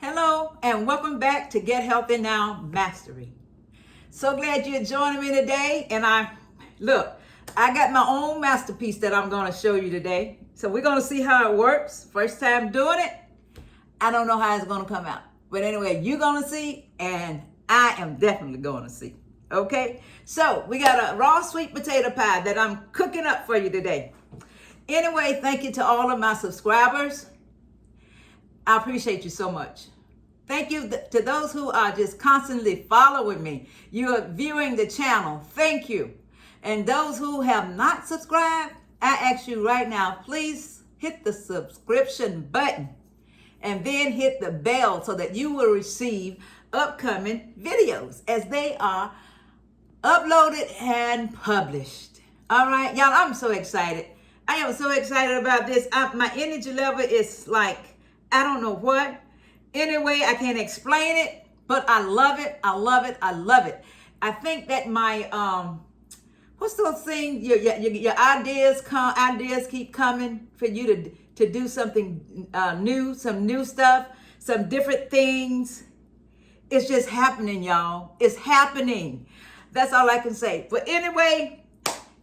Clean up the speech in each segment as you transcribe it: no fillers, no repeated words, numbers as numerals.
Hello and welcome back to Get Healthy Now Mastery. So glad you're joining me today. And I got my own masterpiece that I'm going to show you today. So we're going to see how it works. First time doing it. I don't know how it's going to come out. But anyway, you're going to see and I am definitely going to see. Okay? So we got a raw sweet potato pie that I'm cooking up for you today. Anyway, thank you to all of my subscribers. I appreciate you so much. Thank you to those who are just constantly following me. You are viewing the channel. Thank you. And those who have not subscribed, I ask you right now, please hit the subscription button and then hit the bell so that you will receive upcoming videos as they are uploaded and published. All right, y'all, I'm so excited. I am so excited about this. My energy level is like, I don't know what. Anyway, I can't explain it, but I love it. I love it. I love it. I think that my what's those things? Your ideas keep coming for you to do something new, some new stuff, some different things. It's just happening, y'all. It's happening. That's all I can say. But anyway,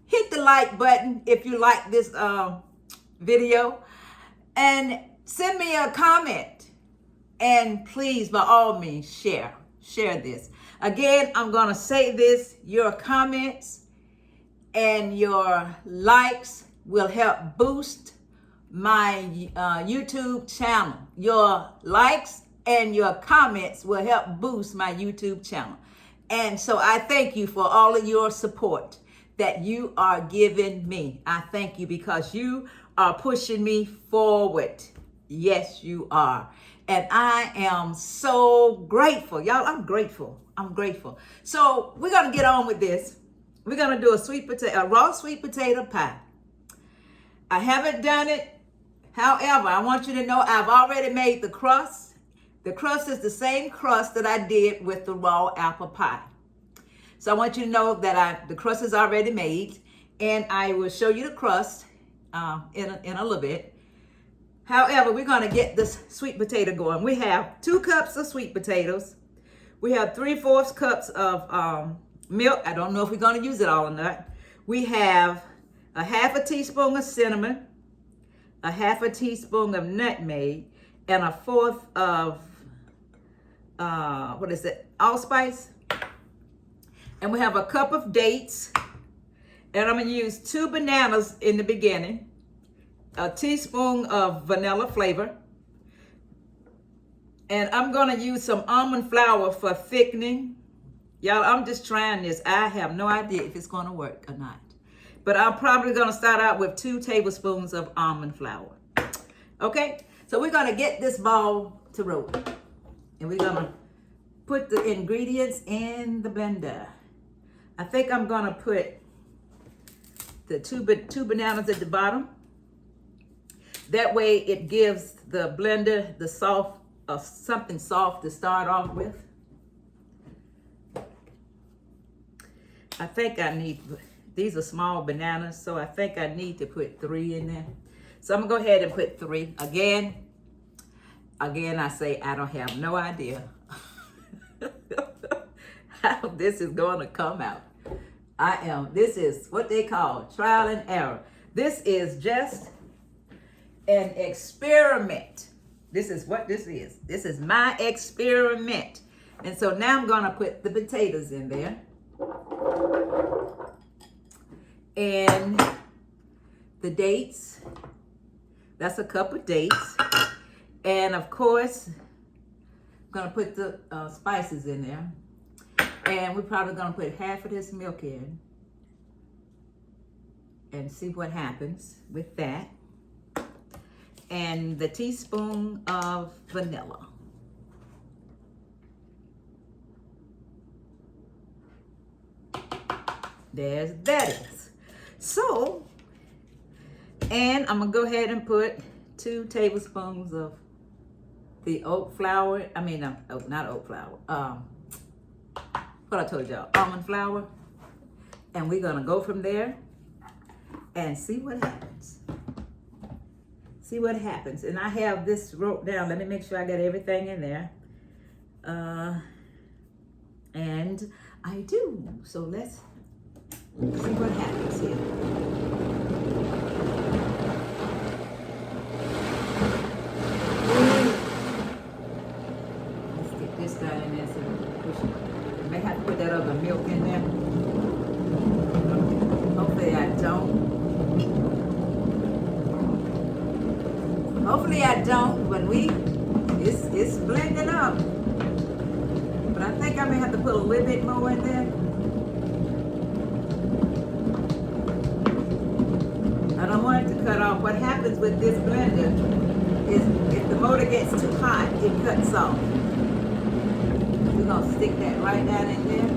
hit the like button if you like this video, and send me a comment. And please, by all means, share this. Again, I'm going to say this, your comments and your likes will help boost my YouTube channel. Your likes and your comments will help boost my YouTube channel. And so I thank you for all of your support that you are giving me. I thank you because you are pushing me forward. Yes, you are. And I am so grateful. Y'all, I'm grateful. I'm grateful. So we're going to get on with this. We're going to do a raw sweet potato pie. I haven't done it. However, I want you to know I've already made the crust. The crust is the same crust that I did with the raw apple pie. So I want you to know that the crust is already made, and I will show you the crust in a little bit. However, we're going to get this sweet potato going. We have 2 cups of sweet potatoes. We have 3/4 cups of milk. I don't know if we're going to use it all or not. We have a 1/2 teaspoon of cinnamon, a 1/2 teaspoon of nutmeg, and a 1/4 of, allspice. And we have a cup of dates. And I'm going to use 2 bananas in the beginning. A teaspoon of vanilla flavor. And I'm going to use some almond flour for thickening. Y'all, I'm just trying this. I have no idea if it's going to work or not. But I'm probably going to start out with 2 tablespoons of almond flour. Okay? So we're going to get this ball to roll. And we're going to put the ingredients in the blender. I think I'm going to put the two bananas at the bottom. That way it gives the blender the something soft to start off with. I think I need, these are small bananas, so I think I need to put 3 in there. So I'm gonna go ahead and put 3. Again, I say I don't have no idea how this is gonna come out. This is what they call trial and error. This is just an experiment. This is what this is. This is my experiment. And so now I'm going to put the potatoes in there. And the dates. That's a cup of dates. And of course, I'm going to put the spices in there. And we're probably going to put 1/2 of this milk in. And see what happens with that. And the teaspoon of vanilla. That is. So, and I'm going to go ahead and put 2 tablespoons of the oat flour. Not oat flour. What I told y'all, almond flour. And we're going to go from there and see what happens. See what happens. And I have this wrote down. Let me make sure I got everything in there. And I do. So let's see what happens here. Let's get this guy in there. So push it. I may have to put that other milk in there. Hopefully I don't. Hopefully I don't, but it's blending up. But I think I may have to put a little bit more in there. I don't want it to cut off. What happens with this blender is if the motor gets too hot, it cuts off. We're gonna stick that right down in there.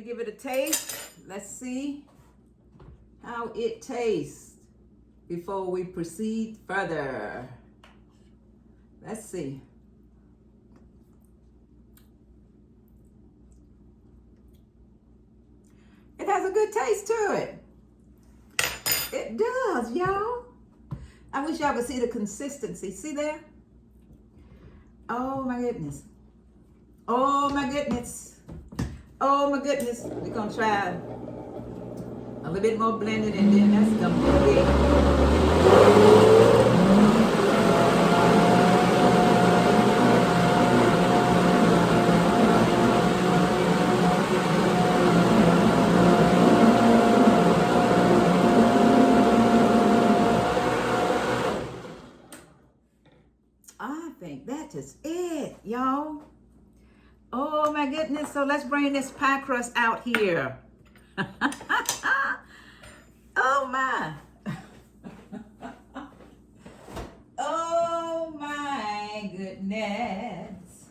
Give it a taste. Let's see how it tastes before we proceed further. Let's see. It has a good taste to it. It does, y'all. I wish y'all could see the consistency. See there? Oh my goodness. Oh my goodness. Oh my goodness, we're gonna try a little bit more blended and then that's gonna be it. I think that is it, y'all. Oh my goodness, so let's bring this pie crust out here. Oh my. Oh my goodness.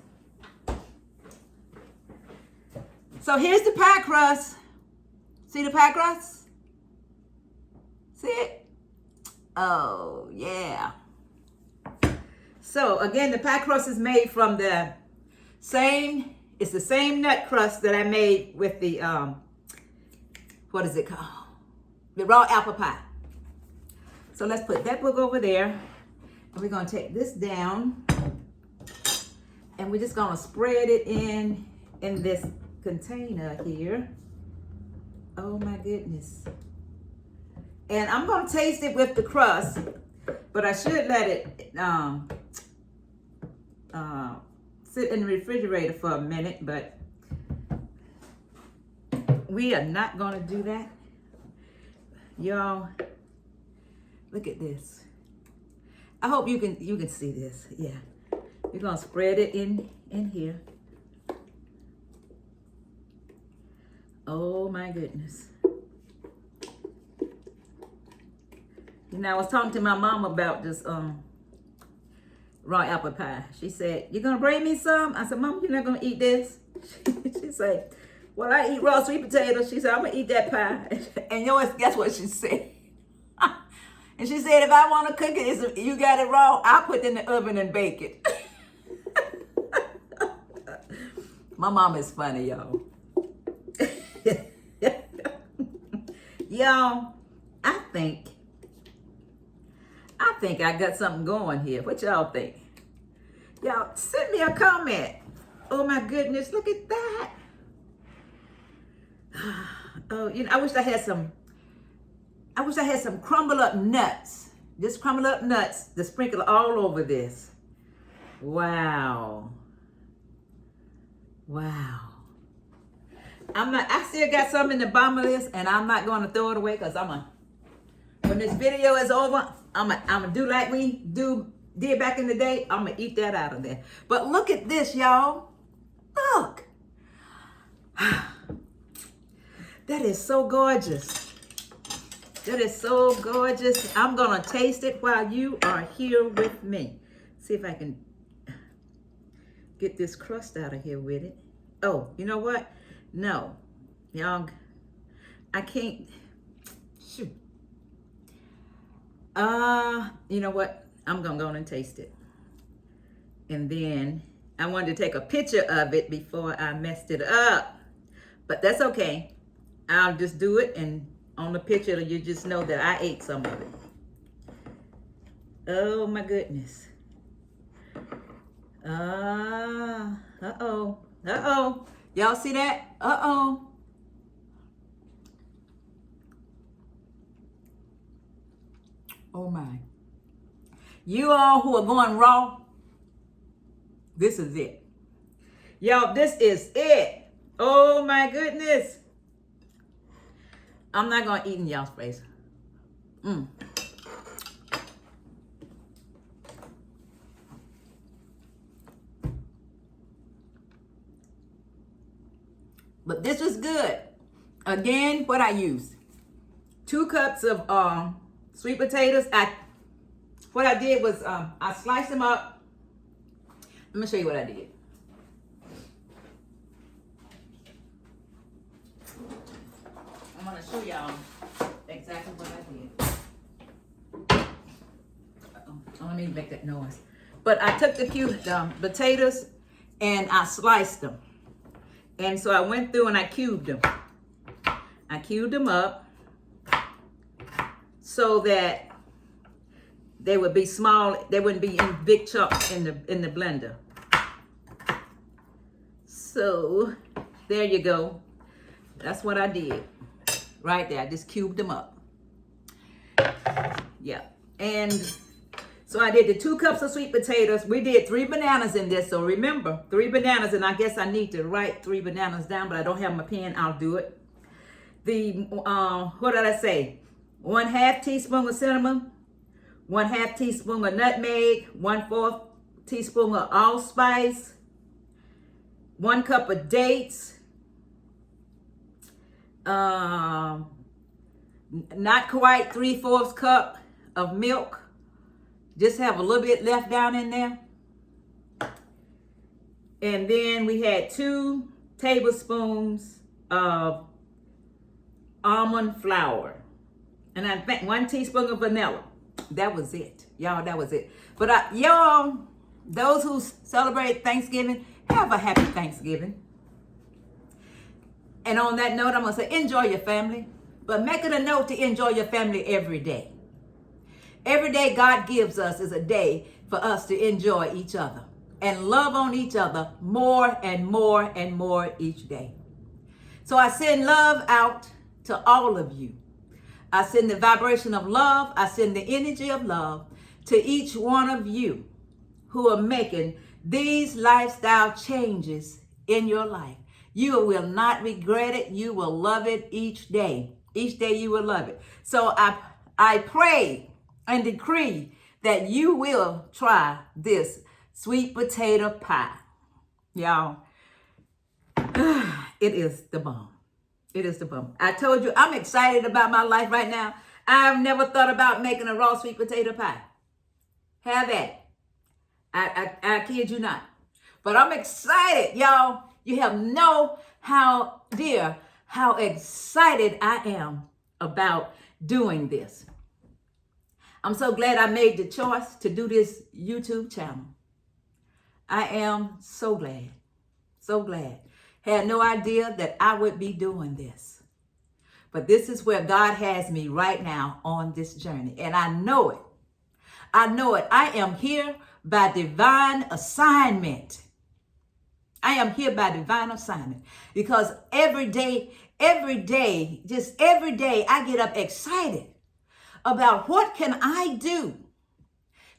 So here's the pie crust. See the pie crust? See it? Oh yeah. So again, the pie crust is made from the it's the same nut crust that I made with the, what is it called? The raw apple pie. So let's put that book over there. And we're gonna take this down. And we're just gonna spread it in this container here. Oh my goodness. And I'm gonna taste it with the crust, but I should let it, sit in the refrigerator for a minute, but we are not going to do that. Y'all, look at this. I hope you can see this. Yeah. We're going to spread it in here. Oh my goodness. You know, I was talking to my mom about this raw apple pie. She said, "You gonna bring me some?" I said, "Mom, you're not gonna eat this." She said, "Well, I eat raw sweet potatoes." She said, "I'm gonna eat that pie." And you know what? Guess what she said? And she said, "If I want to cook it, you got it raw, I'll put it in the oven and bake it." My mom is funny, y'all. Y'all, I think I got something going here. What y'all think? Y'all, send me a comment. Oh my goodness, look at that. Oh, you know, I wish I had some I wish I had some crumbled up nuts. Just crumbled up nuts to sprinkle all over this. Wow. Wow. I still got some in the bottom of this, and I'm not going to throw it away because when this video is over, I'm gonna do like we did back in the day. I'm gonna eat that out of there. But look at this, y'all. Look. That is so gorgeous. That is so gorgeous. I'm gonna taste it while you are here with me. See if I can get this crust out of here with it. Oh, you know what? No, y'all, I can't. Shoot. You know what? I'm gonna go and taste it. And then I wanted to take a picture of it before I messed it up. But that's okay. I'll just do it, and on the picture you just know that I ate some of it. Oh my goodness. Uh-oh. Uh-oh. Y'all see that? Uh-oh. Oh my. You all who are going raw, this is it. Y'all, this is it. Oh my goodness. I'm not going to eat in y'all's face. But this is good. Again, what I used. 2 cups of sweet potatoes. What I did was I sliced them up. Let me show you what I did. I'm going to show y'all exactly what I did. Oh, let me make that noise. But I took the potatoes and I sliced them. And so I went through and I cubed them. I cubed them up so that they would be small. They wouldn't be in big chunks in the blender. So there you go. That's what I did. Right there. I just cubed them up. Yeah. And so I did the 2 cups of sweet potatoes. We did 3 bananas in this. So remember, 3 bananas. And I guess I need to write 3 bananas down, but I don't have my pen. I'll do it. What did I say? 1/2 teaspoon of cinnamon, 1/2 teaspoon of nutmeg, 1/4 teaspoon of allspice, 1 cup of dates, not quite 3/4 cup of milk. Just have a little bit left down in there. And then we had 2 tablespoons of almond flour. And I think 1 teaspoon of vanilla. That was it. Y'all, that was it. But y'all, those who celebrate Thanksgiving, have a happy Thanksgiving. And on that note, I'm going to say enjoy your family. But make it a note to enjoy your family every day. Every day God gives us is a day for us to enjoy each other and love on each other more and more and more each day. So I send love out to all of you. I send the vibration of love. I send the energy of love to each one of you who are making these lifestyle changes in your life. You will not regret it. You will love it each day. Each day you will love it. So I pray and decree that you will try this sweet potato pie. Y'all, it is the bomb. It is the bomb. I told you, I'm excited about my life right now. I've never thought about making a raw sweet potato pie. Have that. I kid you not. But I'm excited, y'all. You have no how excited I am about doing this. I'm so glad I made the choice to do this YouTube channel. I am so glad. So glad. Had no idea that I would be doing this. But this is where God has me right now on this journey. And I know it. I know it. I am here by divine assignment. I am here by divine assignment. Because every day, I get up excited about what can I do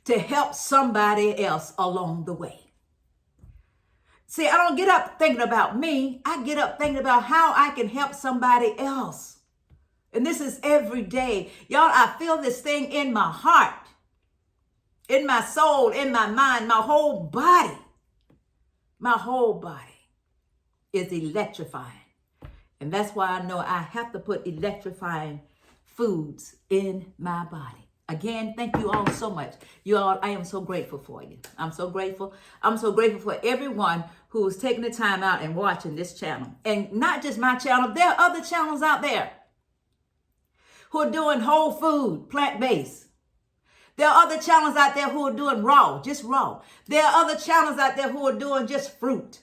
to help somebody else along the way. See, I don't get up thinking about me. I get up thinking about how I can help somebody else. And this is every day. Y'all, I feel this thing in my heart, in my soul, in my mind, my whole body. My whole body is electrifying. And that's why I know I have to put electrifying foods in my body. Again, thank you all so much. You all, I am so grateful for you. I'm so grateful. I'm so grateful for everyone who is taking the time out and watching this channel. And not just my channel, there are other channels out there who are doing whole food, plant-based. There are other channels out there who are doing raw, just raw. There are other channels out there who are doing just fruit.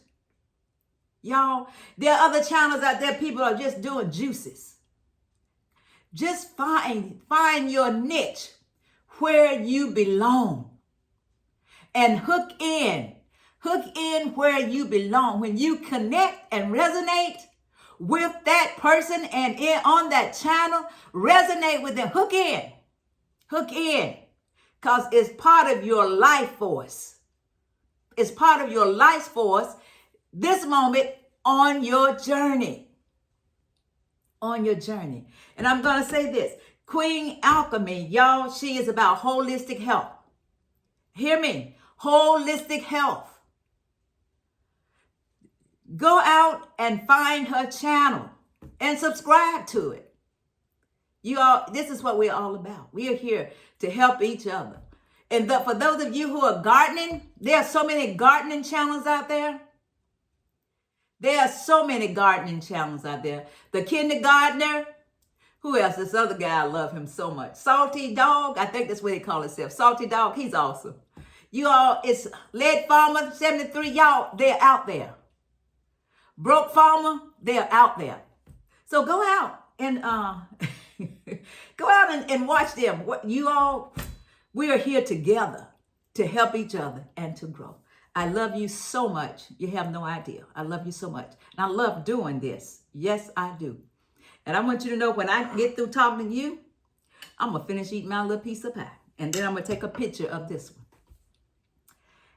Y'all, there are other channels out there, people are just doing juices. Just find your niche where you belong and hook in where you belong. When you connect and resonate with that person and on that channel, resonate with them, hook in, because it's part of your life force. It's part of your life force this moment on your journey. On your journey. And I'm going to say this. Queen Alchemy, y'all, she is about holistic health. Hear me. Holistic health. Go out and find her channel and subscribe to it. You all, this is what we're all about. We are here to help each other. And for those of you who are gardening, there are so many gardening channels out there. There are so many gardening channels out there. The Kindergartner. Who else? This other guy, I love him so much. Salty Dog. I think that's what he calls himself. Salty Dog. He's awesome. You all, it's Lead Farmer 73. Y'all, they're out there. Broke Farmer, they're out there. So go out and and watch them. You all, we are here together to help each other and to grow. I love you so much. You have no idea. I love you so much. And I love doing this. Yes, I do. And I want you to know when I get through talking to you, I'm going to finish eating my little piece of pie. And then I'm going to take a picture of this one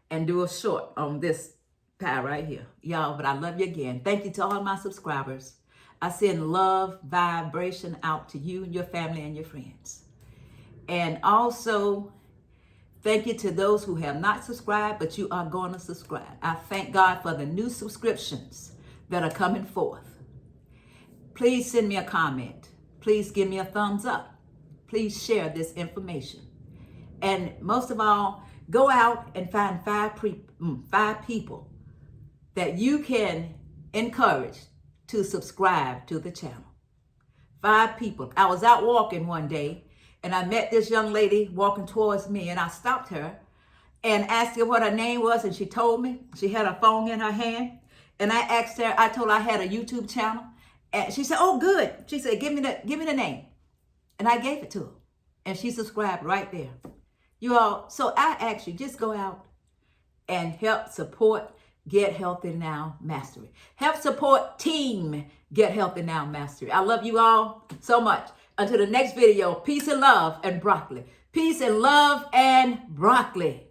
and do a short on this pie right here. Y'all, but I love you again. Thank you to all my subscribers. I send love, vibration out to you and your family and your friends. And also, thank you to those who have not subscribed, but you are going to subscribe. I thank God for the new subscriptions that are coming forth. Please send me a comment. Please give me a thumbs up. Please share this information. And most of all, go out and find five people that you can encourage to subscribe to the channel. 5 people. I was out walking one day, and I met this young lady walking towards me, and I stopped her and asked her what her name was, and she told me. She had a phone in her hand, and I asked her, I told her I had a YouTube channel, and she said, oh, good. She said, give me the name. And I gave it to her, and she subscribed right there. You all, so I ask you, just go out and help support Get Healthy Now Mastery. Help support Team Get Healthy Now Mastery. I love you all so much. Until the next video, peace and love and broccoli. Peace and love and broccoli.